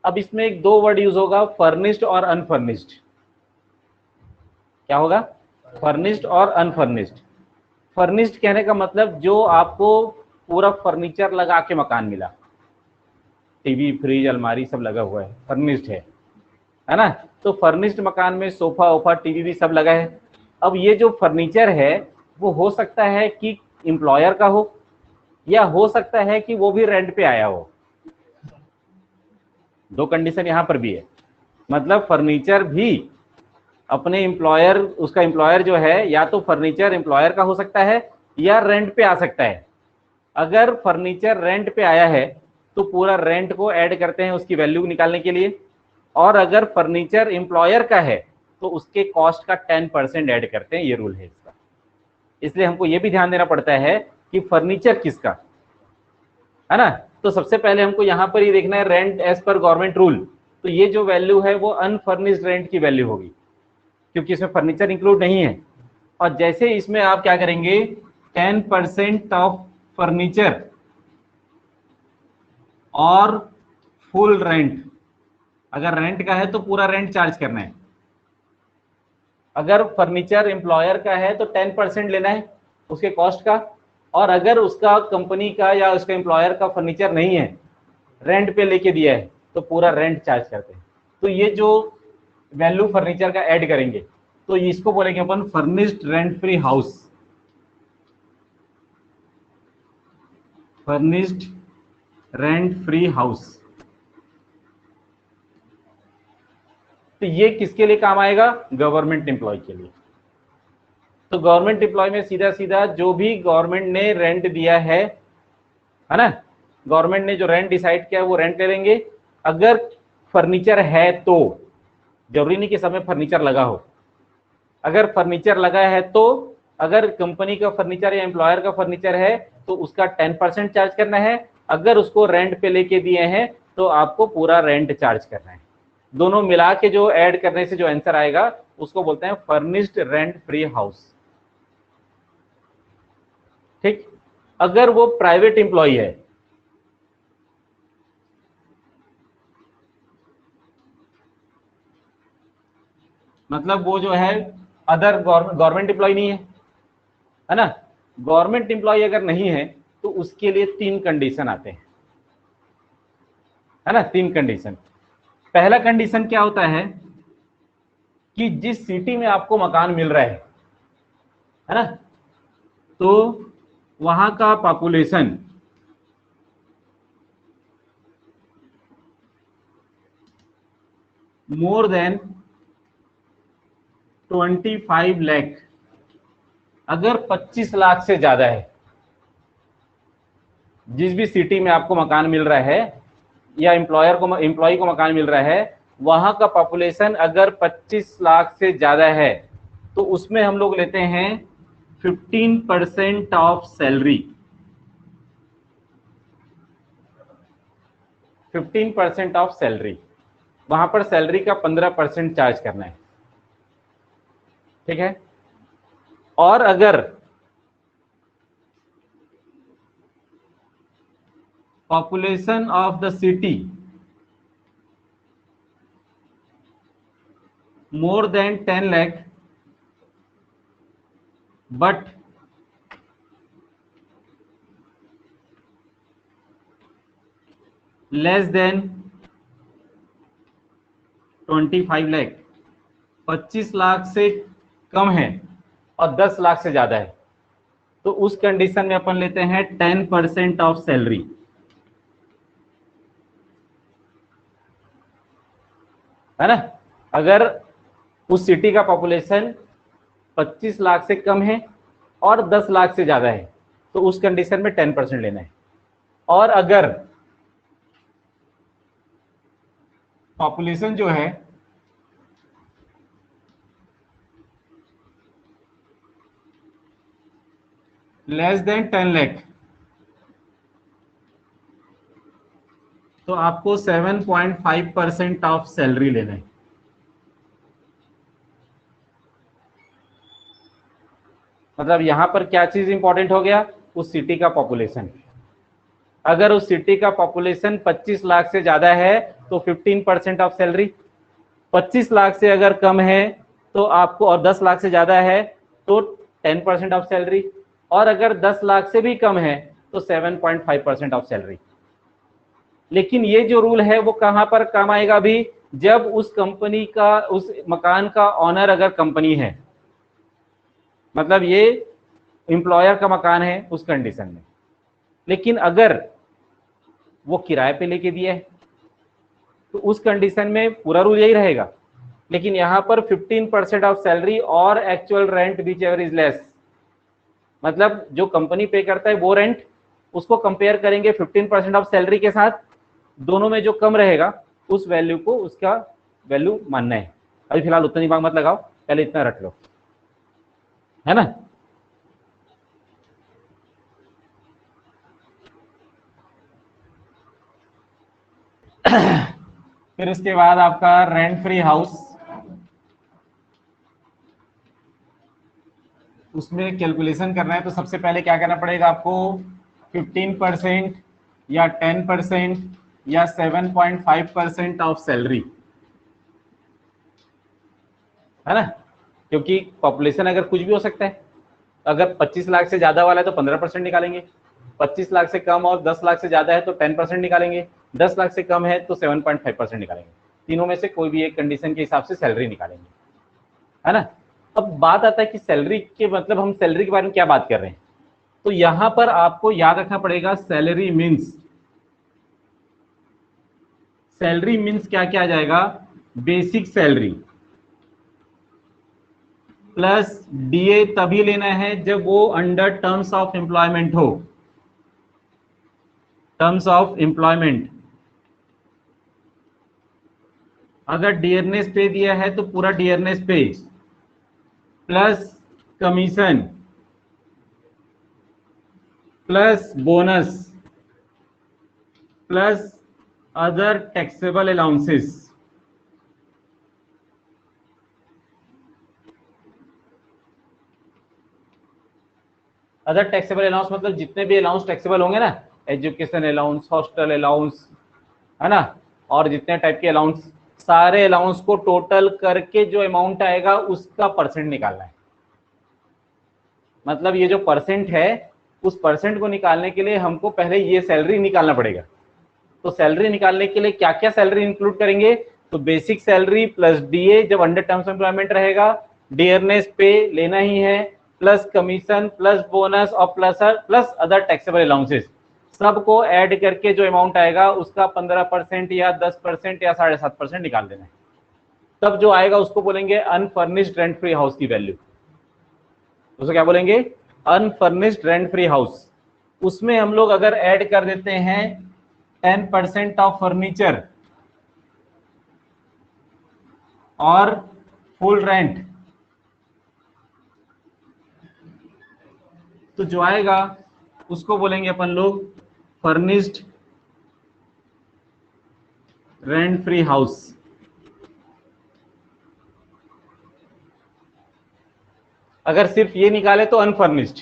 अब इसमें एक दो वर्ड यूज होगा, फर्निश्ड और अनफर्निश्ड। क्या होगा? फर्निश्ड और अनफर्निश्ड। फर्निश्ड कहने का मतलब जो आपको पूरा फर्नीचर लगा के मकान मिला, टीवी, फ्रिज, अलमारी सब लगा हुआ है, फर्निश्ड है ना। तो फर्निश्ड मकान में सोफा वोफा टीवी भी सब लगा है। अब ये जो फर्नीचर है वो हो सकता है कि एम्प्लॉयर का हो, या हो सकता है कि वो भी रेंट पे आया हो। दो कंडीशन यहां पर भी है, मतलब फर्नीचर भी अपने एम्प्लॉयर, उसका एम्प्लॉयर जो है, या तो फर्नीचर एम्प्लॉयर का हो सकता है या रेंट पे आ सकता है। अगर फर्नीचर रेंट पे आया है तो पूरा रेंट को ऐड करते हैं उसकी वैल्यू निकालने के लिए, और अगर फर्नीचर एम्प्लॉयर का है तो उसके कॉस्ट का 10% ऐड करते हैं। ये रूल है इसका। इसलिए हमको ये भी ध्यान देना पड़ता है कि फर्नीचर किसका है ना। तो सबसे पहले हमको यहाँ पर ये देखना है rent as per government rule, तो ये जो वैल्यू है वो अनफर्निश्ड रेंट की वैल्यू होगी, क्योंकि इसमें फर्नीचर इंक्लूड नहीं है। और जैसे इसमें आप क्या करेंगे, 10% ऑफ फर्नीचर और फुल रेंट, अगर रेंट का है तो पूरा रेंट चार्ज करना है। अगर फर्नीचर एम्प्लॉयर का है तो 10% लेना है उसके कॉस्ट का, और अगर उसका कंपनी का या उसका एम्प्लॉयर का फर्नीचर नहीं है, रेंट पे लेके दिया है, तो पूरा रेंट चार्ज करते हैं। तो ये जो वैल्यू फर्नीचर का ऐड करेंगे तो इसको बोलेंगे अपन furnished rent free house. Furnished rent free house. तो ये किसके लिए काम आएगा? गवर्नमेंट एम्प्लॉय के लिए। तो गवर्नमेंट एम्प्लॉय में सीधा सीधा जो भी गवर्नमेंट ने रेंट दिया है ना, गवर्नमेंट ने जो रेंट डिसाइड किया है वो रेंट ले लेंगे। अगर फर्नीचर है तो, जरूरी नहीं कि सब में फर्नीचर लगा हो, अगर फर्नीचर लगा है तो, अगर कंपनी का फर्नीचर या एम्प्लॉयर का फर्नीचर है तो उसका 10% चार्ज करना है। अगर उसको रेंट पे लेके दिए हैं तो आपको पूरा रेंट चार्ज करना है। दोनों मिला के जो ऐड करने से जो आंसर आएगा उसको बोलते हैं फर्निश्ड रेंट फ्री हाउस। ठीक। अगर वो प्राइवेट एम्प्लॉय है, मतलब वो जो है अदर गवर्नमेंट एम्प्लॉय नहीं है ना, गवर्नमेंट एम्प्लॉय अगर नहीं है तो उसके लिए 3 कंडीशन आते हैं, है ना, 3 कंडीशन। पहला कंडीशन क्या होता है कि जिस सिटी में आपको मकान मिल रहा है ना, तो वहां का पॉपुलेशन मोर देन 25 लाख, अगर 25 लाख से ज्यादा है, जिस भी सिटी में आपको मकान मिल रहा है या एम्प्लॉय को मकान मिल रहा है, वहां का पॉपुलेशन अगर 25 लाख से ज्यादा है तो उसमें हम लोग लेते हैं 15% ऑफ सैलरी। 15% ऑफ सैलरी, वहां पर सैलरी का 15% चार्ज करना है। ठीक है। और अगर population of the city more than 10 lakh but less than 25 lakh, 25 lakh से कम है और 10 लाख से ज्यादा है, तो उस कंडीशन में अपन लेते हैं 10% ऑफ सैलरी। है ना। अगर उस सिटी का पॉपुलेशन 25 लाख से कम है और 10 लाख से ज्यादा है तो उस कंडीशन में 10% लेना है। और अगर पॉपुलेशन जो है लेस देन 10 लाख तो आपको 7.5% ऑफ सैलरी लेना है। मतलब यहां पर क्या चीज इंपॉर्टेंट हो गया? उस सिटी का पॉपुलेशन। अगर उस सिटी का पॉपुलेशन 25 लाख से ज्यादा है तो 15% ऑफ सैलरी, 25 लाख से अगर कम है तो आपको, और 10 लाख से ज्यादा है तो 10% ऑफ सैलरी, और अगर 10 लाख से भी कम है तो 7.5% ऑफ सैलरी। लेकिन ये जो रूल है वो कहां पर काम आएगा अभी? जब उस कंपनी का, उस मकान का ऑनर अगर कंपनी है, मतलब ये एम्प्लॉयर का मकान है उस कंडीशन में। लेकिन अगर वो किराए पे लेके दिया है तो उस कंडीशन में पूरा रूल यही रहेगा। लेकिन यहां पर 15% ऑफ सैलरी और actual rent which ever is less, मतलब जो कंपनी पे करता है वो रेंट, उसको कंपेयर करेंगे 15% ऑफ सैलरी के साथ, दोनों में जो कम रहेगा उस वैल्यू को उसका वैल्यू मानना है। अभी फिलहाल उतना दिमाग मत लगाओ, पहले इतना रट लो, है ना। फिर उसके बाद आपका रेंट फ्री हाउस, उसमें कैलकुलेशन करना है तो सबसे पहले क्या करना पड़ेगा आपको? 15% या 10% या 7.5% ऑफ सैलरी, है ना, क्योंकि पॉपुलेशन अगर कुछ भी हो सकता है, अगर 25 लाख से ज्यादा वाला है तो 15% निकालेंगे, 25 लाख से कम और 10 लाख से ज्यादा है तो 10% निकालेंगे, 10 लाख से कम है तो 7.5% निकालेंगे। तीनों में से कोई भी एक कंडीशन के हिसाब से सैलरी निकालेंगे, है ना। अब बात आता है कि सैलरी के मतलब हम सैलरी के बारे में क्या बात कर रहे हैं। तो यहां पर आपको याद रखना पड़ेगा सैलरी मीन्स, सैलरी मीन्स क्या क्या आ जाएगा, बेसिक सैलरी प्लस डीए तभी लेना है जब वो अंडर टर्म्स ऑफ एम्प्लॉयमेंट हो, टर्म्स ऑफ एम्प्लॉयमेंट। अगर डियरनेस पे दिया है तो पूरा डियरनेस पे plus commission plus bonus plus other taxable allowances. Other taxable allowance मतलब जितने भी अलाउंस टैक्सेबल होंगे ना, एजुकेशन अलाउंस, हॉस्टल अलाउंस, है ना, और जितने टाइप के अलाउंस, सारे अलाउंस को टोटल करके जो अमाउंट आएगा उसका परसेंट निकालना है। मतलब ये जो परसेंट है उस परसेंट को निकालने के लिए हमको पहले ये सैलरी निकालना पड़ेगा। तो सैलरी निकालने के लिए क्या क्या सैलरी इंक्लूड करेंगे, तो बेसिक सैलरी प्लस डीए जब अंडर टर्म्स ऑफ एम्प्लॉयमेंट रहेगा, डियरनेस पे लेना ही है, प्लस कमीशन प्लस बोनस और प्लस अदर टैक्सेबल अलाउंसेस, सबको ऐड करके जो अमाउंट आएगा उसका 15% या 10% या 7.5% निकाल देना है। तब जो आएगा उसको बोलेंगे अनफर्निश्ड रेंट फ्री हाउस की वैल्यू। उसको क्या बोलेंगे, अनफर्निश्ड रेंट फ्री हाउस। उसमें हम लोग अगर ऐड कर देते हैं 10% ऑफ फर्नीचर और फुल रेंट, तो जो आएगा उसको बोलेंगे अपन लोग फर्निश्ड रेंट फ्री हाउस। अगर सिर्फ ये निकाले तो अनफर्निश्ड,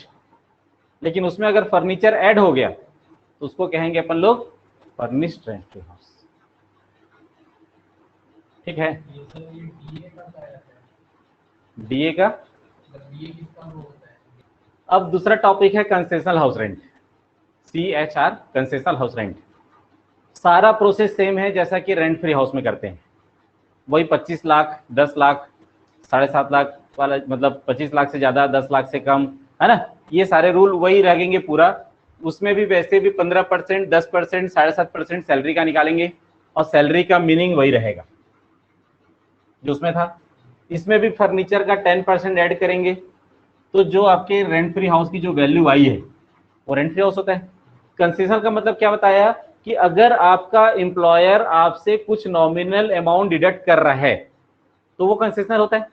लेकिन उसमें अगर फर्नीचर ऐड हो गया तो उसको कहेंगे अपन लोग फर्निश्ड रेंट फ्री हाउस। ठीक है, डीए का। अब दूसरा टॉपिक है concessional house rent, CHR, concessional house rent. सारा प्रोसेस सेम है जैसा कि रेंट फ्री हाउस में करते हैं, वही 25 लाख, 10 लाख, 7.5 लाख वाला, मतलब 25 लाख से ज्यादा, 10 लाख से कम, है ना, ये सारे रूल वही रहेंगे पूरा। उसमें भी वैसे भी 15%, 10%, 7.5% सैलरी का निकालेंगे और सैलरी का मीनिंग वही रहेगा जो उसमें था। इसमें भी फर्नीचर का 10% ऐड करेंगे, तो जो आपके रेंट फ्री हाउस की जो वैल्यू आई है वो रेंट फ्री हाउस होता है। कंसेशनल का मतलब क्या बताया कि अगर आपका एम्प्लॉयर आपसे कुछ नॉमिनल अमाउंट डिडक्ट कर रहा है तो वो कंसेशनल होता है।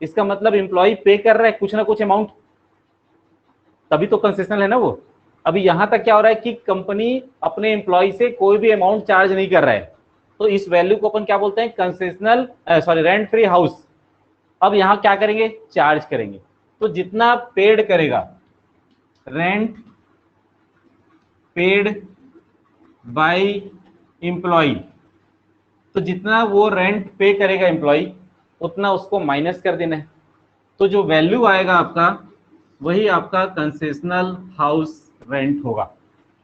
इसका मतलब एम्प्लॉय पे कर रहा है कुछ ना कुछ अमाउंट, तभी तो कंसेशनल है ना वो। अभी यहां तक क्या हो रहा है कि कंपनी अपने एम्प्लॉय से कोई भी अमाउंट चार्ज नहीं कर रहा है, तो इस वैल्यू को अपन क्या बोलते हैं, concessional, sorry, rent free house. अब यहां क्या करेंगे, चार्ज करेंगे। तो जितना पेड करेगा, रेंट पेड बाय एम्प्लॉय, तो जितना वो रेंट पे करेगा एम्प्लॉय उतना उसको माइनस कर देना है। तो जो वैल्यू आएगा आपका वही आपका कंसेशनल हाउस रेंट होगा।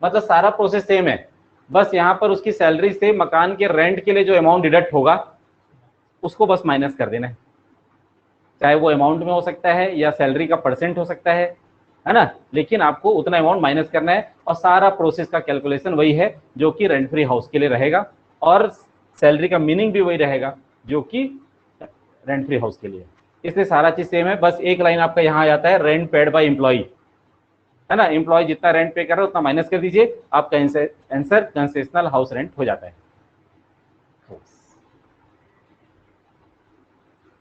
मतलब सारा प्रोसेस सेम है, बस यहाँ पर उसकी सैलरी से मकान के रेंट के लिए जो अमाउंट डिडक्ट होगा उसको बस माइनस कर देना है। चाहे वो अमाउंट में हो सकता है या सैलरी का परसेंट हो सकता है ना, लेकिन आपको उतना अमाउंट माइनस करना है और सारा प्रोसेस का कैलकुलेशन वही है जो कि रेंट फ्री हाउस के लिए रहेगा, और सैलरी का मीनिंग भी वही रहेगा जो कि रेंट फ्री हाउस के लिए। इसलिए सारा चीज सेम है, बस एक लाइन आपका यहाँ आ जाता है, रेंट पेड बाय एम्प्लॉय, है ना। एम्प्लॉय जितना रेंट पे कर रहा है उतना माइनस कर दीजिए, आपका आंसर कंसेशनल हाउस रेंट हो जाता है।